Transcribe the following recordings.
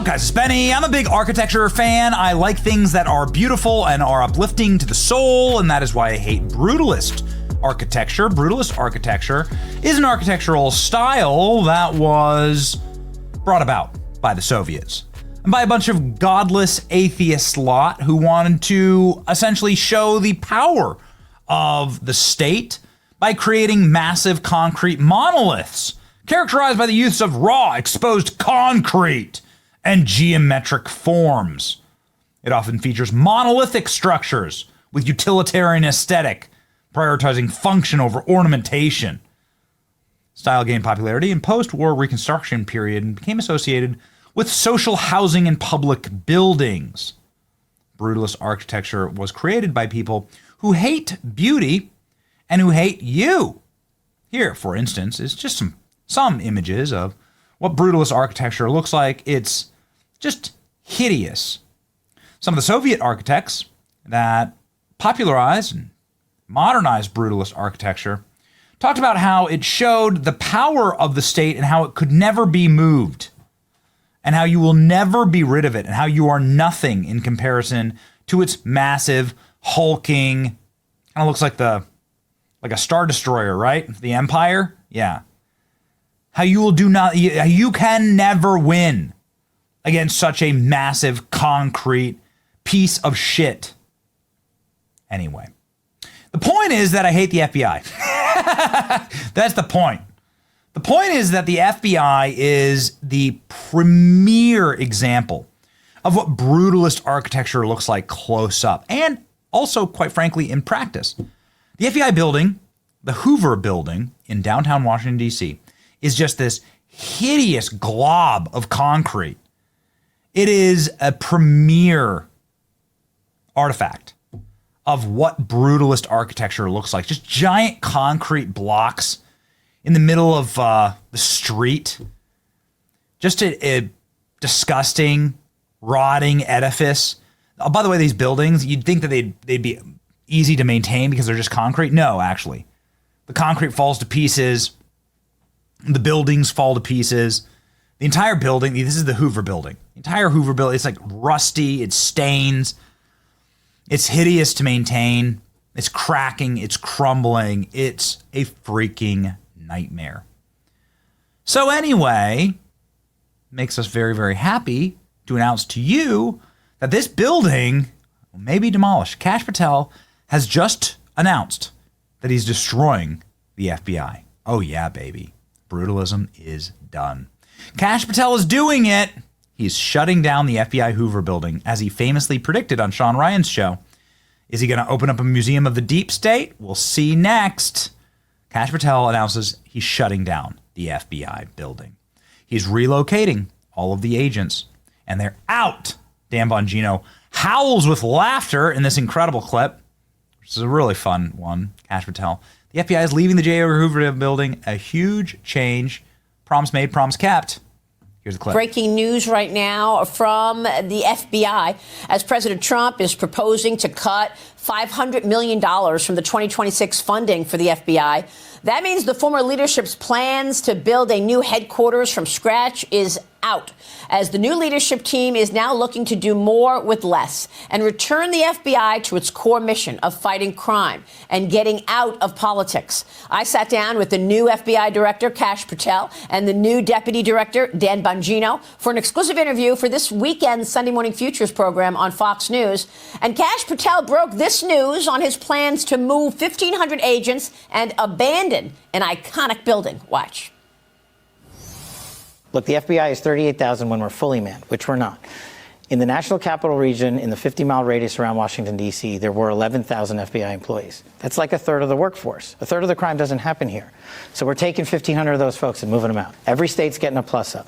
up, guys? It's Benny. I'm a big architecture fan. I like things that are beautiful and are uplifting to the soul, and that is why I hate brutalist architecture. Brutalist architecture is an architectural style that was brought about by the Soviets and by a bunch of godless atheist lot who wanted to essentially show the power of the state by creating massive concrete monoliths characterized by the use of raw, exposed concrete and geometric forms. It often features monolithic structures with utilitarian aesthetic, prioritizing function over ornamentation. Style gained popularity in post-war Reconstruction period and became associated with social housing and public buildings. Brutalist architecture was created by people who hate beauty and who hate you. Here, for instance, is just some images of what brutalist architecture looks like. It's just hideous. Some of the Soviet architects that popularized and modernized brutalist architecture talked about how it showed the power of the state and how it could never be moved, and how you will never be rid of it, and how you are nothing in comparison to its massive, hulking, kind of looks like a Star Destroyer, right? The Empire? Yeah. How you will do not, you can never win against such a massive concrete piece of shit. Anyway, the point is that I hate the FBI. That's the point. The point is that the FBI is the premier example of what brutalist architecture looks like close up, and also, quite frankly, in practice. The FBI building, the Hoover building in downtown Washington, D.C., is just this hideous glob of concrete. It is a premier artifact of what brutalist architecture looks like. Just giant concrete blocks in the middle of the street. Just a disgusting, rotting edifice. Oh, by the way, these buildings, you'd think that they'd be easy to maintain because they're just concrete. No, actually. The concrete falls to pieces. The buildings fall to pieces. The entire building, this is the Hoover building. The entire Hoover building, it's like rusty, it stains. It's hideous to maintain. It's cracking, it's crumbling. It's a freaking nightmare. So anyway, makes us very, very happy to announce to you that this building may be demolished. Kash Patel has just announced that he's destroying the FBI. Oh yeah, baby. Brutalism is done. Kash Patel is doing it. He's shutting down the FBI Hoover building, as he famously predicted on Sean Ryan's show. Is he going to open up a museum of the deep state? We'll see next. Kash Patel announces he's shutting down the FBI building. He's relocating all of the agents, and they're out. Dan Bongino howls with laughter in this incredible clip, which is a really fun one. Kash Patel. The FBI is leaving the J. Edgar Hoover building. A huge change. Promise made, promise kept. Here's the clip. Breaking news right now from the FBI as President Trump is proposing to cut $500 million from the 2026 funding for the FBI. That means the former leadership's plans to build a new headquarters from scratch is out, as the new leadership team is now looking to do more with less and return the FBI to its core mission of fighting crime and getting out of politics. I sat down with the new FBI director, Kash Patel, and the new deputy director, Dan Bongino, for an exclusive interview for this weekend's Sunday Morning Futures program on Fox News. And Kash Patel broke this news on his plans to move 1,500 agents and abandon an iconic building. Watch. Look, the FBI is 38,000 when we're fully manned, which we're not. In the National Capital Region, in the 50-mile radius around Washington, D.C., there were 11,000 FBI employees. That's like a third of the workforce. A third of the crime doesn't happen here. So we're taking 1,500 of those folks and moving them out. Every state's getting a plus up.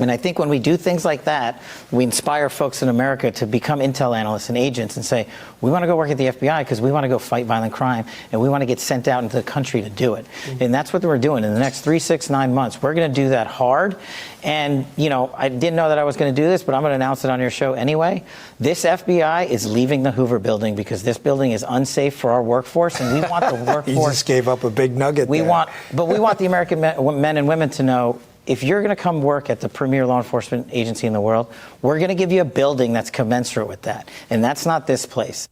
And I think when we do things like that, we inspire folks in America to become intel analysts and agents and say, we want to go work at the FBI because we want to go fight violent crime and we want to get sent out into the country to do it. Mm-hmm. And that's what we're doing in the next 3, 6, 9 months. We're going to do that hard. And, you know, I didn't know that I was going to do this, but I'm going to announce it on your show anyway. This FBI is leaving the Hoover building because this building is unsafe for our workforce, and we want the workforce. You just gave up a big nugget there. But we want the American men and women to know if you're going to come work at the premier law enforcement agency in the world, we're going to give you a building that's commensurate with that. And that's not this place.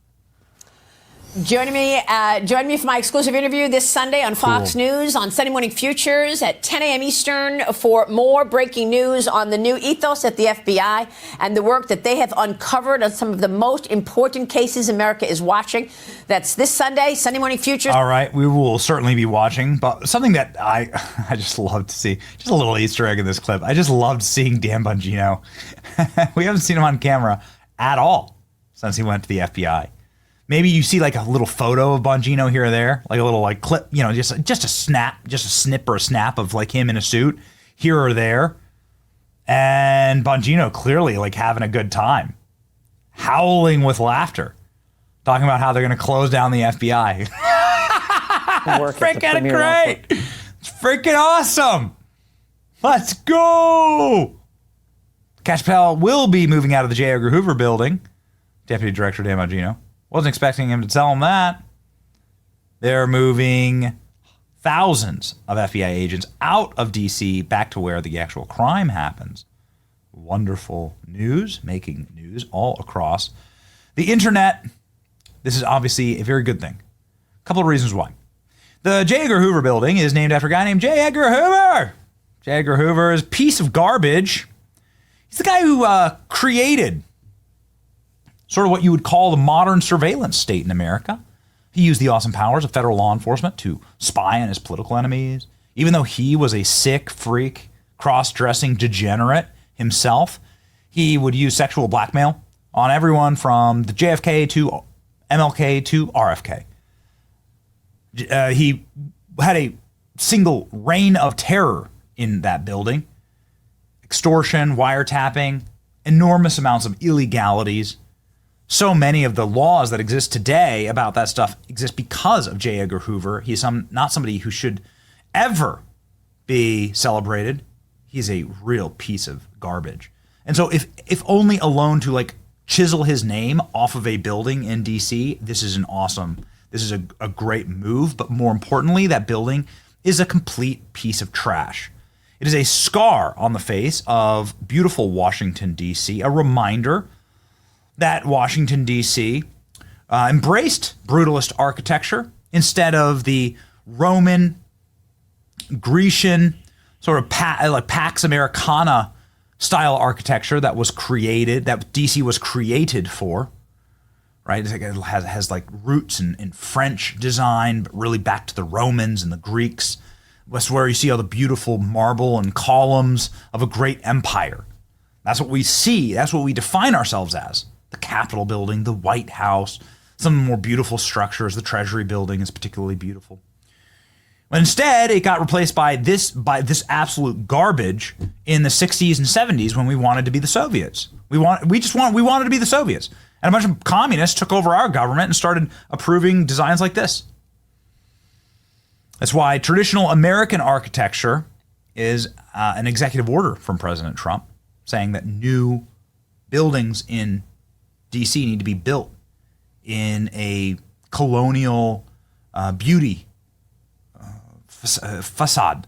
Joining me for my exclusive interview this Sunday on Fox News on Sunday Morning Futures at 10 a.m. Eastern for more breaking news on the new ethos at the FBI and the work that they have uncovered on some of the most important cases America is watching. That's this Sunday, Sunday Morning Futures. All right, we will certainly be watching, but something that I just love to see, just a little Easter egg in this clip. I just loved seeing Dan Bongino. We haven't seen him on camera at all since he went to the FBI. Maybe you see like a little photo of Bongino here or there, like a little like clip, you know, just a snap, just a snip or a snap of like him in a suit here or there. And Bongino clearly like having a good time, howling with laughter, talking about how they're going to close down the FBI. It's freaking great. It's freaking awesome. Let's go. Kash Patel will be moving out of the J. Edgar Hoover building. Deputy Director Dan Bongino. Wasn't expecting him to tell him that. They're moving thousands of FBI agents out of D.C. back to where the actual crime happens. Wonderful news, making news all across the internet. This is obviously a very good thing. A couple of reasons why. The J. Edgar Hoover building is named after a guy named J. Edgar Hoover. J. Edgar Hoover is a piece of garbage. He's the guy who created sort of what you would call the modern surveillance state in America. He used the awesome powers of federal law enforcement to spy on his political enemies. Even though he was a sick, freak, cross-dressing degenerate himself, he would use sexual blackmail on everyone from the JFK to MLK to RFK. He had a single reign of terror in that building. Extortion, wiretapping, enormous amounts of illegalities. So many of the laws that exist today about that stuff exist because of J. Edgar Hoover. He's not somebody who should ever be celebrated. He's a real piece of garbage. And so if only alone to like chisel his name off of a building in DC, this is a great move. But more importantly, that building is a complete piece of trash. It is a scar on the face of beautiful Washington, D.C., a reminder that Washington, D.C. Embraced brutalist architecture instead of the Roman, Grecian, sort of like Pax Americana style architecture that was created, that D.C. was created for, right? It has like roots in French design, but really back to the Romans and the Greeks. That's where you see all the beautiful marble and columns of a great empire. That's what we see. That's what we define ourselves as. The Capitol building, the White House, some of the more beautiful structures. The Treasury building is particularly beautiful. But instead, it got replaced by this absolute garbage in the 60s and 70s when we wanted to be the Soviets. We wanted to be the Soviets. And a bunch of communists took over our government and started approving designs like this. That's why traditional American architecture is an executive order from President Trump saying that new buildings in D.C. need to be built in a colonial beauty facade,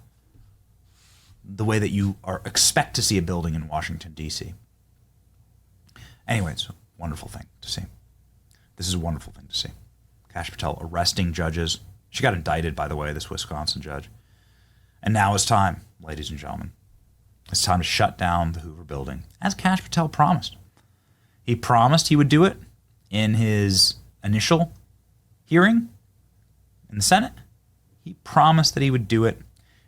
the way that you expect to see a building in Washington, D.C. Anyway, it's a wonderful thing to see. This is a wonderful thing to see. Kash Patel arresting judges. She got indicted, by the way, this Wisconsin judge. And now it's time, ladies and gentlemen. It's time to shut down the Hoover building, as Kash Patel promised. He promised he would do it in his initial hearing in the Senate. He promised that he would do it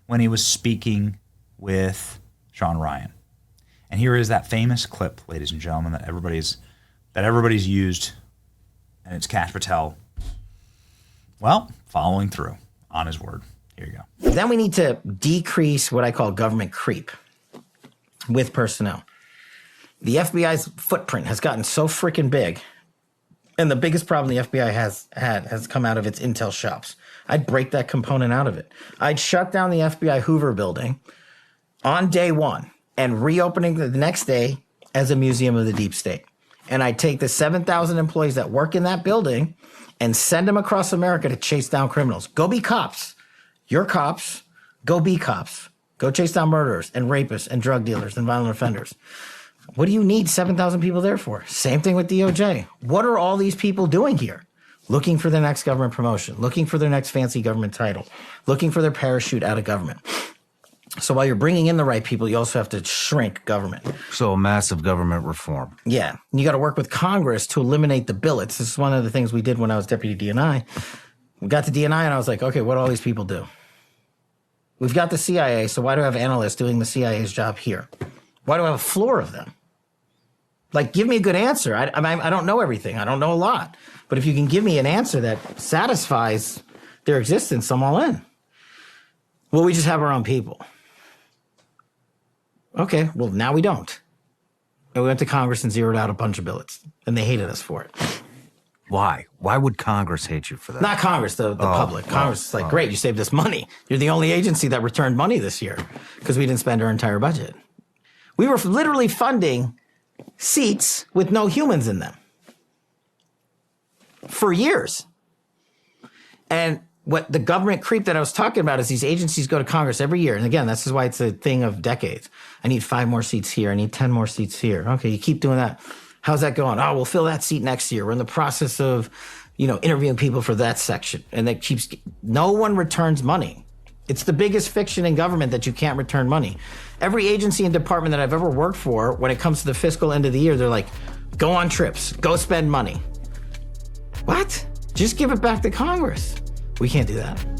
when he was speaking with Sean Ryan. And here is that famous clip, ladies and gentlemen, that everybody's used, and it's Kash Patel, well, following through on his word. Here you go. Then we need to decrease what I call government creep with personnel. The FBI's footprint has gotten so freaking big, and the biggest problem the FBI has come out of its intel shops. I'd break that component out of it. I'd shut down the FBI Hoover building on day one and reopening the next day as a museum of the deep state. And I'd take the 7,000 employees that work in that building and send them across America to chase down criminals. Go be cops. You're cops. Go be cops. Go chase down murderers and rapists and drug dealers and violent offenders. What do you need 7,000 people there for? Same thing with DOJ. What are all these people doing here? Looking for their next government promotion, looking for their next fancy government title, looking for their parachute out of government. So while you're bringing in the right people, you also have to shrink government. So massive government reform. Yeah. And you got to work with Congress to eliminate the billets. This is one of the things we did when I was deputy DNI. We got to DNI and I was like, okay, what do all these people do? We've got the CIA, so why do I have analysts doing the CIA's job here? Why do I have a floor of them? Like, give me a good answer. I don't know everything. I don't know a lot. But if you can give me an answer that satisfies their existence, I'm all in. Well, we just have our own people. Okay, well, now we don't. And we went to Congress and zeroed out a bunch of billets, and they hated us for it. Why? Why would Congress hate you for that? Not Congress, the public. Congress is like, great, you saved us money. You're the only agency that returned money this year because we didn't spend our entire budget. We were literally funding seats with no humans in them for years. And what the government creep that I was talking about is these agencies go to Congress every year. And again, this is why it's a thing of decades. I need 5 more seats here. I need 10 more seats here. Okay, you keep doing that. How's that going? Oh, we'll fill that seat next year. We're in the process of, interviewing people for that section. And that keeps, no one returns money. It's the biggest fiction in government that you can't return money. Every agency and department that I've ever worked for, when it comes to the fiscal end of the year, they're like, go on trips, go spend money. What? Just give it back to Congress. We can't do that.